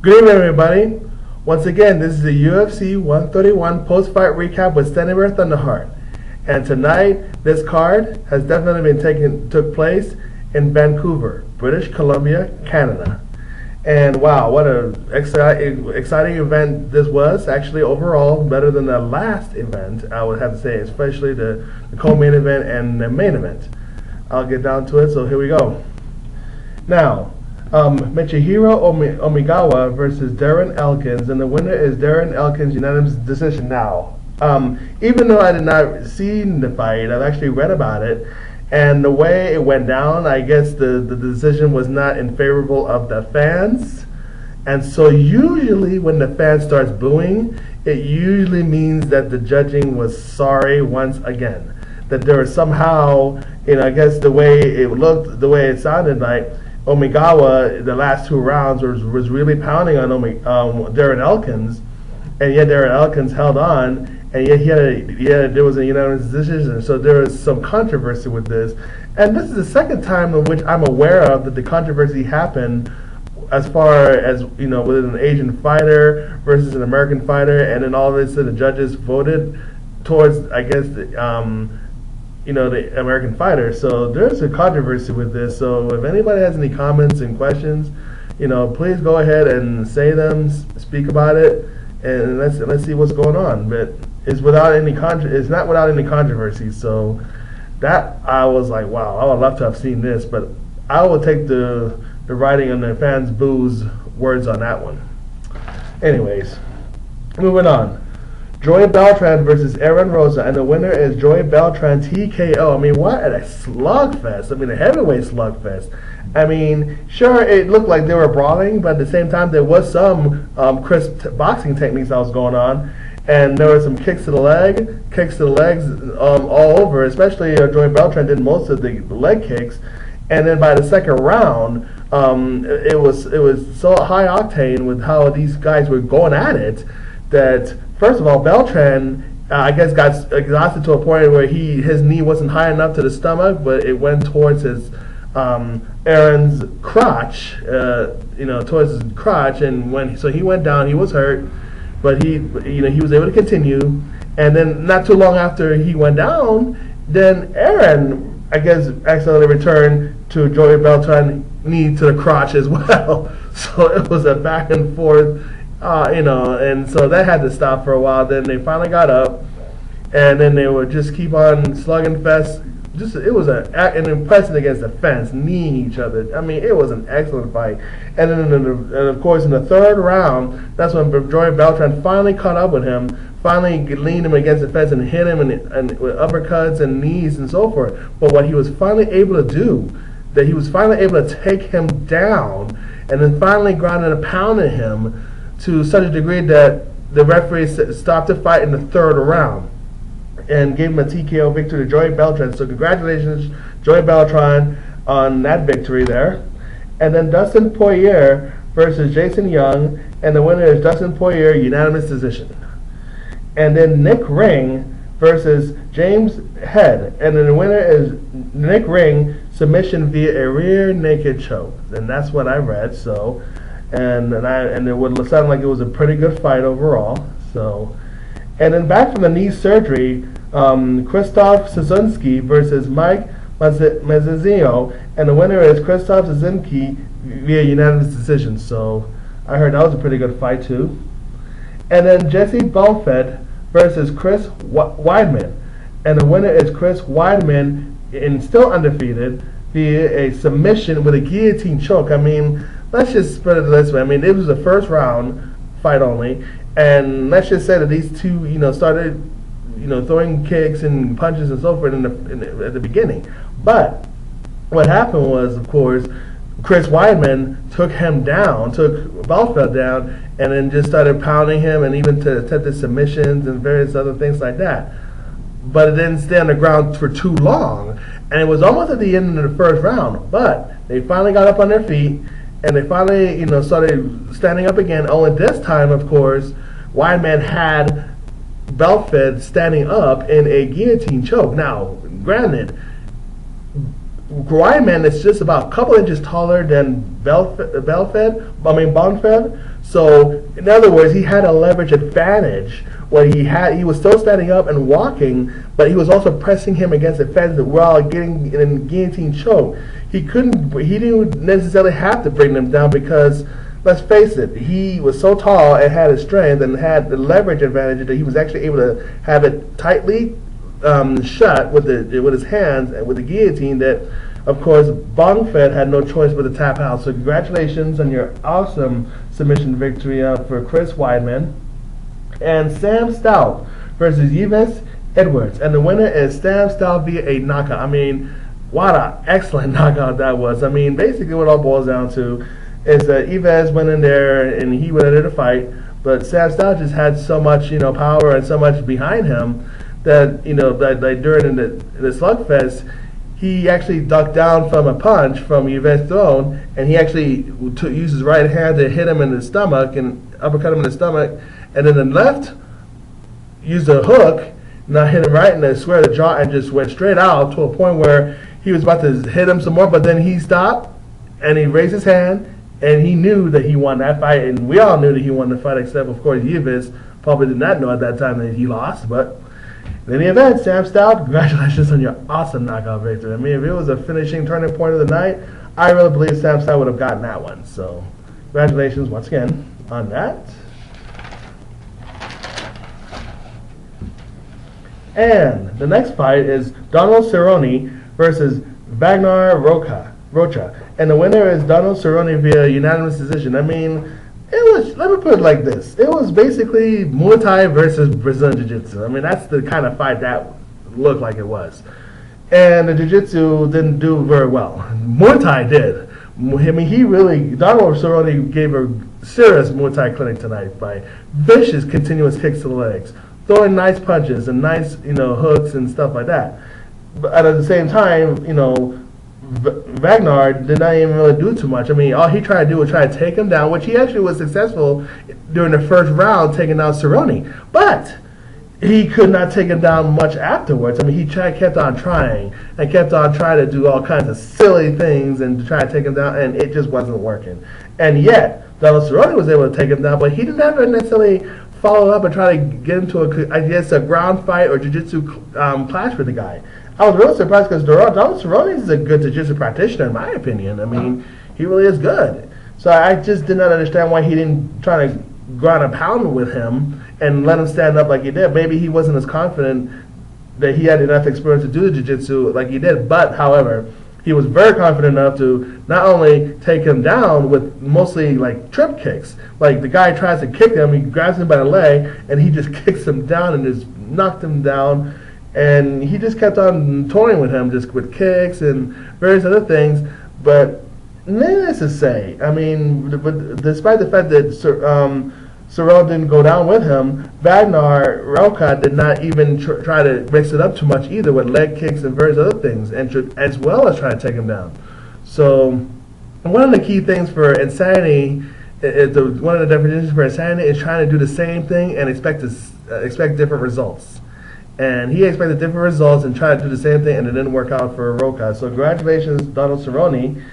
Good evening, everybody. Once again, this is the UFC 131 post-fight recap with Standing Bear Thunderheart. And tonight, this card has definitely took place in Vancouver, British Columbia, Canada. And wow, what an exciting event this was. Actually, overall, better than the last event, I would have to say, especially the co-main event and the main event. I'll get down to it, so here we go. Now, Michihiro Omigawa versus Darren Elkins, and the winner is Darren Elkins, unanimous decision now. Even though I did not see the fight, I've actually read about it, and the way it went down, I guess the decision was not in favorable of the fans, and so usually when the fan starts booing, it usually means that the judging was sorry once again. That there was somehow, I guess the way it looked, the way it sounded like, Omigawa, the last two rounds, was really pounding on Darren Elkins, and yet Darren Elkins held on, and yet there was a unanimous decision. So there was some controversy with this, and this is the second time in which I'm aware of that the controversy happened, as far as with an Asian fighter versus an American fighter, and then all of this, the judges voted towards, I guess, the American fighter. So there's a controversy with this. So if anybody has any comments and questions, please go ahead and say them, speak about it, and let's see what's going on. But it's it's not without any controversy. So that I was like, wow, I would love to have seen this, but I will take the writing on the fans' booze words on that one. Anyways, moving on. Joey Beltran versus Aaron Rosa, and the winner is Joey Beltran TKO. I mean, what a slugfest. I mean, a heavyweight slugfest. I mean, sure, it looked like they were brawling, but at the same time, there was some crisp boxing techniques that was going on, and there were some kicks to the legs all over, especially Joey Beltran did most of the leg kicks, and then by the second round, it was so high octane with how these guys were going at it that, first of all, Beltran, I guess, got exhausted to a point where his knee wasn't high enough to the stomach, but it went towards his Aaron's crotch, towards his crotch, and so he went down. He was hurt, but he was able to continue. And then not too long after he went down, then Aaron, I guess, accidentally returned to Joey Beltran knee to the crotch as well. So it was a back and forth. And so that had to stop for a while. Then they finally got up, and then they would just keep on slugging fest. It was an impression against the fence, kneeing each other. I mean, it was an excellent fight. And then, and of course, in the third round, that's when Joey Beltran finally caught up with him, finally leaned him against the fence and hit him and with uppercuts and knees and so forth. But what he was finally able to do, that he was finally able to take him down, and then finally grounded and pounded him to such a degree that the referee stopped the fight in the third round and gave him a TKO victory to Joey Beltran. So congratulations, Joey Beltran, on that victory there. And then Dustin Poirier versus Jason Young, and the winner is Dustin Poirier, unanimous decision. And then Nick Ring versus James Head, and then the winner is Nick Ring, submission via a rear naked choke. And that's what I read. So. And it would sound like it was a pretty good fight overall. So, and then back from the knee surgery, Krzystof Soszynski versus Mike Massenzio, and the winner is Krzystof Soszynski via unanimous decision. So I heard that was a pretty good fight too. And then Jesse Bongfeldt versus Chris Weidman, and the winner is Chris Weidman, and still undefeated, via a submission with a guillotine choke. I mean, let's just put it this way. I mean, it was the first round fight only, and let's just say that these two, started, throwing kicks and punches and so forth at the beginning. But what happened was, of course, Chris Weidman took Bongfeldt down, and then just started pounding him, and even attempted submissions and various other things like that. But it didn't stay on the ground for too long, and it was almost at the end of the first round. But they finally got up on their feet, and they finally, started standing up again. Only this time, of course, Weidman had Bongfeldt standing up in a guillotine choke. Now, granted, Weidman is just about a couple inches taller than Bongfeldt. So, in other words, he had a leverage advantage where he was still standing up and walking, but he was also pressing him against the fence while getting in a guillotine choke. He didn't necessarily have to bring them down because, let's face it, he was so tall and had his strength and had the leverage advantage that he was actually able to have it tightly shut with his hands and with the guillotine that, of course, Bongfeldt had no choice but to tap out. So congratulations on your awesome submission victory for Chris Weidman. And Sam Stout versus Yves Edwards. And the winner is Sam Stout via a knockout. I mean, what an excellent knockout that was. I mean, basically what it all boils down to is that Yves went in there and he went into the fight, but Sam Stout just had so much, power and so much behind him that, that during the slugfest, he actually ducked down from a punch from Yves' thrown, and he actually used his right hand to hit him in the stomach and uppercut him in the stomach, and then the left used a hook, and I hit him right in the square of the jaw and just went straight out to a point where he was about to hit him some more, but then he stopped and he raised his hand and he knew that he won that fight, and we all knew that he won the fight, except of course Yves probably did not know at that time that he lost. But in any event, Sam Stout, congratulations on your awesome knockout victory. I mean, if it was a finishing turning point of the night, I really believe Sam Stout would have gotten that one. So congratulations once again on that. And the next fight is Donald Cerrone versus Vagner Rocha. And the winner is Donald Cerrone via unanimous decision. I mean, let me put it like this. It was basically Muay Thai versus Brazilian Jiu-Jitsu. I mean, that's the kind of fight that looked like it was. And the Jiu-Jitsu didn't do very well. Muay Thai did. I mean, Donald Cerrone gave a serious Muay Thai clinic tonight by vicious continuous kicks to the legs, throwing nice punches and nice, hooks and stuff like that. But at the same time, Vagner did not even really do too much. I mean, all he tried to do was try to take him down, which he actually was successful during the first round, taking down Cerrone. But he could not take him down much afterwards. I mean, he kept on trying and kept on trying to do all kinds of silly things and to try to take him down, and it just wasn't working. And yet, Donald Cerrone was able to take him down, but he didn't ever necessarily follow up and try to get into a ground fight or jiu-jitsu clash with the guy. I was really surprised because Donald Cerrone is a good jiu-jitsu practitioner, in my opinion. I mean, he really is good. So I just did not understand why he didn't try to ground and pound with him and let him stand up like he did. Maybe he wasn't as confident that he had enough experience to do the jiu-jitsu like he did. But, however, he was very confident enough to not only take him down with mostly like trip kicks. Like the guy tries to kick him, he grabs him by the leg, and he just kicks him down and just knocked him down. And he just kept on toying with him, just with kicks and various other things. But needless to say, I mean, despite the fact that Cerrone didn't go down with him, Vagner Rocha did not even try to mix it up too much either with leg kicks and various other things, and as well as trying to take him down. So one of the key things for insanity, one of the definitions for insanity is trying to do the same thing and expect different results. And he expected different results and tried to do the same thing, and it didn't work out for Rocha. So congratulations, Donald Cerrone.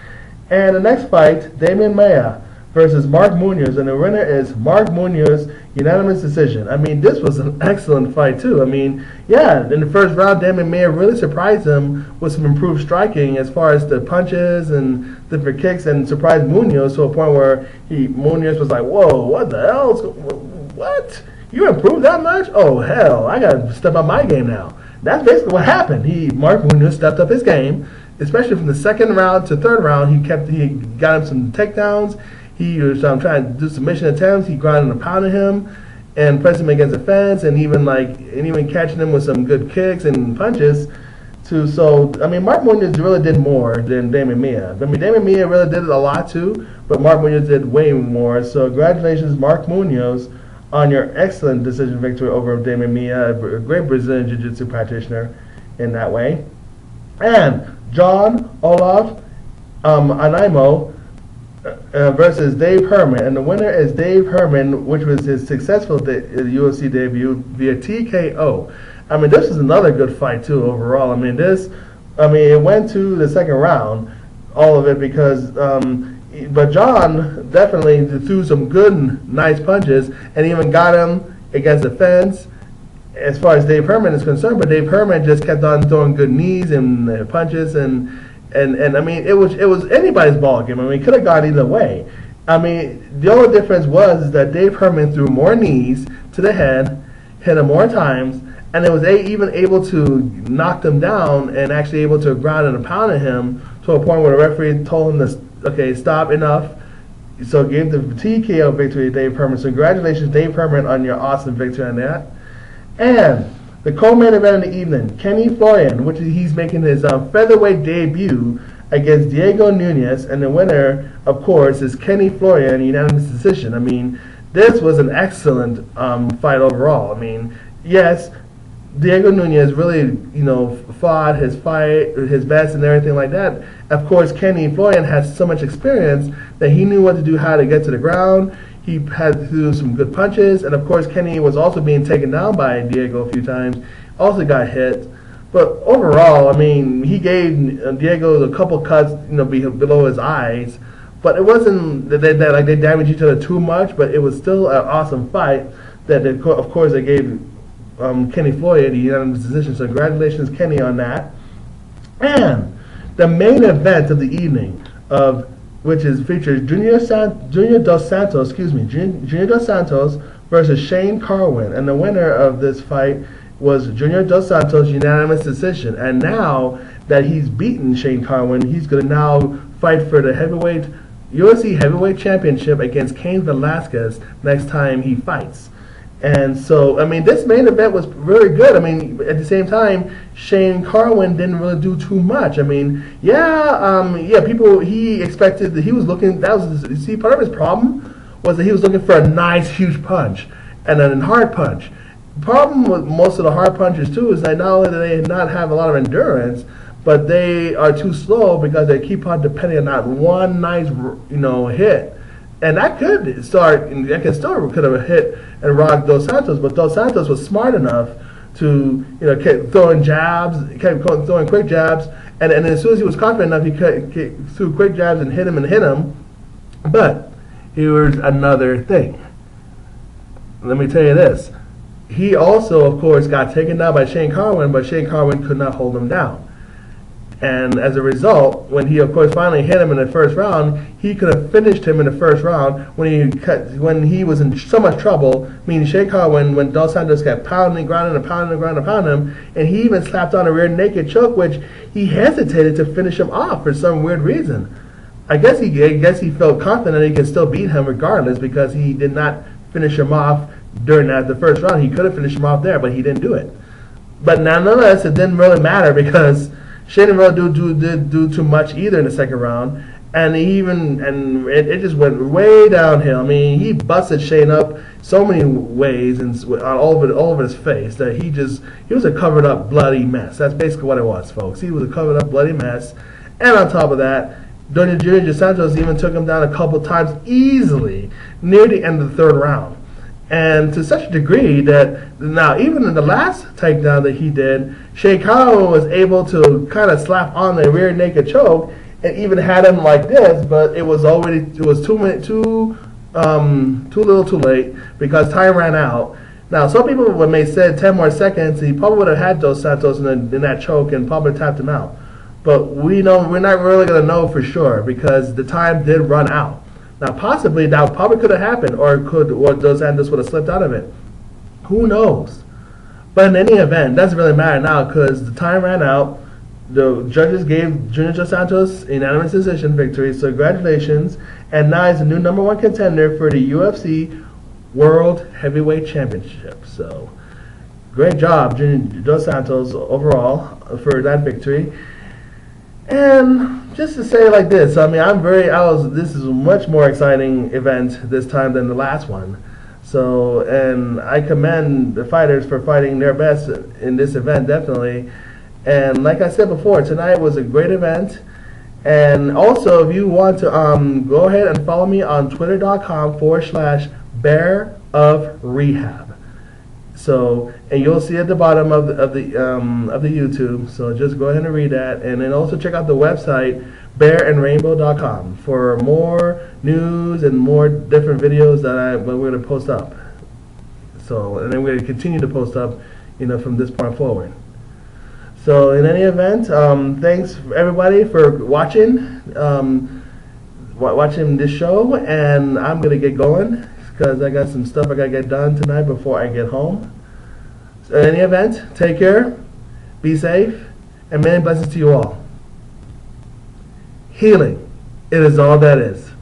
And the next fight, Demian Maia versus Mark Munoz, and the winner is Mark Munoz, unanimous decision. I mean, this was an excellent fight too. I mean, yeah, in the first round, Demian Maia really surprised him with some improved striking as far as the punches and different kicks, and surprised Munoz to a point where Munoz was like, "Whoa, what the hell? What? You improved that much? Oh hell, I gotta step up my game now." That's basically what happened. Mark Munoz stepped up his game, especially from the second round to third round. He got him some takedowns. He was trying to do submission attempts. He grounded and pounded him and pressed him against the fence, and even catching him with some good kicks and punches. I mean, Mark Munoz really did more than Demian Maia. I mean, Demian Maia really did a lot too, but Mark Munoz did way more. So congratulations, Mark Munoz, on your excellent decision victory over Demian Maia, a great Brazilian Jiu-Jitsu practitioner in that way. And John-Olav Einemo versus Dave Herman, and the winner is Dave Herman, which was his successful UFC debut via TKO. I mean, this is another good fight too overall. I mean, this I mean, it went to the second round, all of it, because but John definitely threw some good, nice punches, and even got him against the fence as far as Dave Herman is concerned. But Dave Herman just kept on throwing good knees and punches, and I mean, it was anybody's ball game. I mean, it could have gone either way. I mean, the only difference was that Dave Herman threw more knees to the head, hit him more times, and it was even able to knock them down and actually able to ground and pound him to a point where the referee told him to, okay, stop, enough. So gave the TKO victory to Dave Herman. So congratulations, Dave Herman, on your awesome victory on that. And the co-main event of the evening, Kenny Florian, which he's making his featherweight debut against Diego Nunes, and the winner, of course, is Kenny Florian, unanimous decision. I mean, this was an excellent fight overall. I mean, yes, Diego Nunes really, fought his fight, his best and everything like that. Of course, Kenny Florian has so much experience that he knew what to do, how to get to the ground. He had to do some good punches, and of course, Kenny was also being taken down by Diego a few times. Also got hit. But overall, I mean, he gave Diego a couple cuts, below his eyes. But it wasn't that they damaged each other too much. But it was still an awesome fight. Of course, they gave Kenny Florian the unanimous decision. So congratulations, Kenny, on that. And the main event of the evening, which features Junior Dos Santos versus Shane Carwin, and the winner of this fight was Junior Dos Santos, unanimous decision. And now that he's beaten Shane Carwin, he's going to now fight for the UFC heavyweight championship against Cain Velasquez next time he fights. And so, I mean, this main event was really good. I mean, at the same time, Shane Carwin didn't really do too much. I mean, he expected that he was looking, part of his problem was that he was looking for a nice, huge punch and a hard punch. The problem with most of the hard punchers, too, is that not only do they not have a lot of endurance, but they are too slow because they keep on depending on that one nice, hit. And that could have hit and rocked Dos Santos, but Dos Santos was smart enough to, kept throwing jabs, kept throwing quick jabs, and as soon as he was confident enough, he threw quick jabs and hit him. But here's another thing. Let me tell you this. He also, of course, got taken down by Shane Carwin, but Shane Carwin could not hold him down. And as a result, when he, of course, finally hit him in the first round, he could have finished him in the first round when he was in so much trouble, meaning Shane Carwin, when Dos Santos kept pounding him, and he even slapped on a rear naked choke, which he hesitated to finish him off for some weird reason. I guess he felt confident that he could still beat him regardless because he did not finish him off during the first round. He could have finished him off there, but he didn't do it. But nonetheless, it didn't really matter because Shane didn't really do too much either in the second round, and it just went way downhill. I mean, he busted Shane up so many ways and all over his face that he was a covered up bloody mess. That's basically what it was, folks. He was a covered up bloody mess, and on top of that, Junior Dos Santos even took him down a couple times easily near the end of the third round. And to such a degree that now, even in the last takedown that he did, Shane Carwin was able to kind of slap on the rear naked choke and even had him like this, but it was too little too late because time ran out. Now, some people may have said 10 more seconds, he probably would have had Dos Santos in that choke and probably tapped him out. But we're not really going to know for sure because the time did run out. Now, possibly that probably could have happened, or Dos Santos would have slipped out of it. Who knows? But in any event, it doesn't really matter now because the time ran out. The judges gave Junior Dos Santos a unanimous decision victory, so congratulations. And now he's the new #1 contender for the UFC World Heavyweight Championship. So, great job, Junior Dos Santos, overall for that victory. And just to say it like this, I mean, this is a much more exciting event this time than the last one. So, and I commend the fighters for fighting their best in this event, definitely. And like I said before, tonight was a great event. And also, if you want to go ahead and follow me on twitter.com/bearofrehab. So, and you'll see at the bottom of the YouTube. So just go ahead and read that, and then also check out the website bearandrainbow.com for more news and more different videos that we're going to post up. So, and then we're going to continue to post up, from this point forward. So, in any event, thanks everybody for watching, watching this show, and I'm going to get going because I got some stuff I got to get done tonight before I get home. So, in any event, take care, be safe, and many blessings to you all. Healing, it is all that is.